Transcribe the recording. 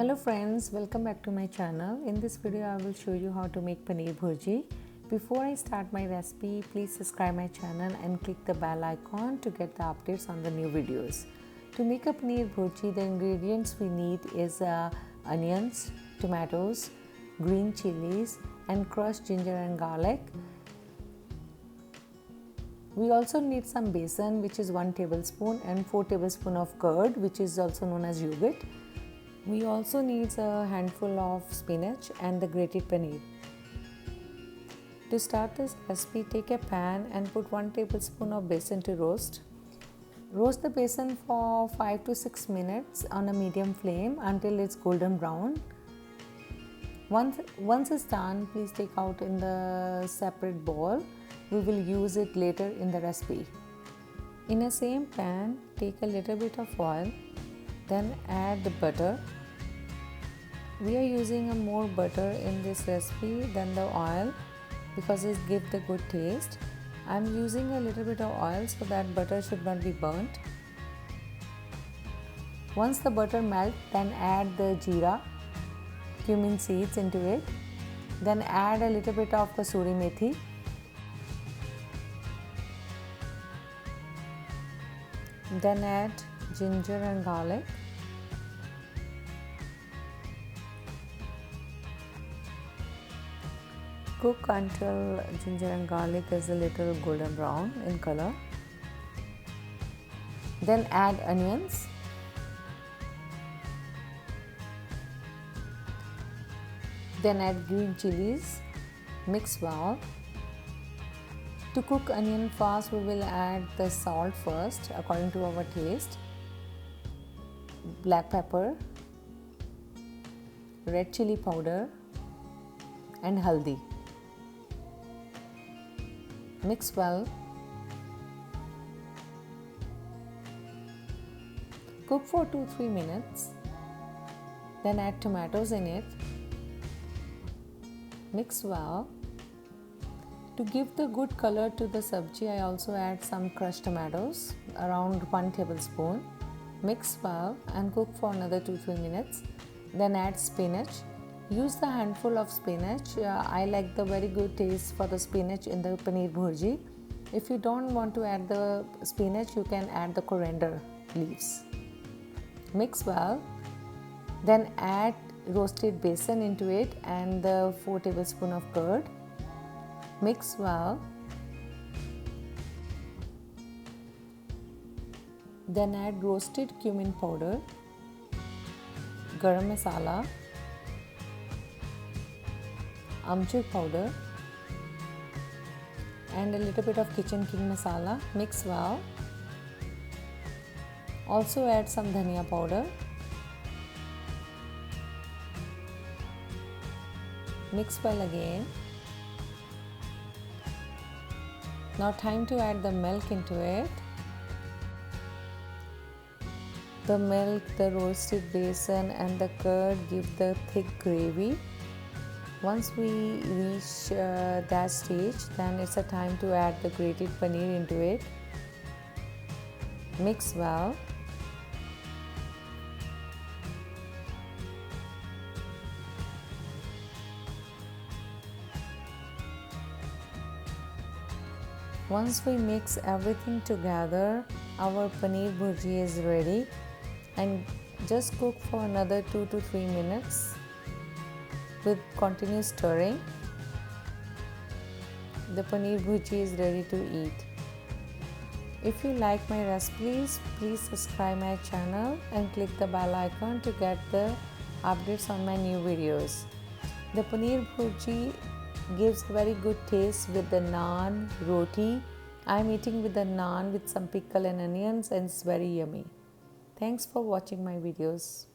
Hello friends, welcome back to my channel. In this video I will show you how to make Paneer Bhurji. Before I start my recipe, please subscribe my channel and click the bell icon to get the updates on the new videos. To make a Paneer Bhurji, the ingredients we need is onions, tomatoes, green chilies and crushed ginger and garlic. We also need some besan, which is 1 tablespoon, and 4 tablespoons of curd, which is also known as yogurt. We also need a handful of spinach and the grated paneer. To start this recipe, take a pan and put 1 tablespoon of besan to roast. Roast the besan for 5 to 6 minutes on a medium flame until it's golden brown. Once it's done, please take out in the separate bowl. We will use it later in the recipe. In a same pan, take a little bit of oil, then add the butter. We are using a more butter in this recipe than the oil because it gives the good taste. I'm using a little bit of oil so that butter should not be burnt. Once the butter melts, then add the jeera, cumin seeds into it. Then add a little bit of kasuri methi. Then add ginger and garlic. Cook until ginger and garlic is a little golden brown in color. Then add onions. Then add green chilies. Mix well. To cook onion fast, we will add the salt first according to our taste, black pepper, red chili powder and haldi. Mix well. Cook for 2-3 minutes. Then add tomatoes in it. Mix well. To give the good color to the sabji, I also add some crushed tomatoes, around 1 tablespoon. Mix well and cook for another 2-3 minutes. Then add spinach. Use the handful of spinach. I like the very good taste for the spinach in the Paneer Bhurji. If you don't want to add the spinach, you can add the coriander leaves. Mix well. Then add roasted besan into it and the 4 tablespoons of curd. Mix well. Then add roasted cumin powder, garam masala, amchur powder and a little bit of kitchen king masala. Mix well. Also add some dhania powder. Mix well again. Now time to add the milk into it. The milk, the roasted besan and the curd give the thick gravy. Once we reach that stage, then it's a time to add the grated paneer into it. Mix well. Once we mix everything together, our Paneer Bhurji is ready, and just cook for another 2 to 3 minutes with continuous stirring. The Paneer Bhurji is ready to eat. If you like my recipes, please subscribe my channel and click the bell icon to get the updates on my new videos. The Paneer Bhurji gives very good taste with the naan, roti. I'm eating with the naan with some pickle and onions and it's very yummy. Thanks for watching my videos.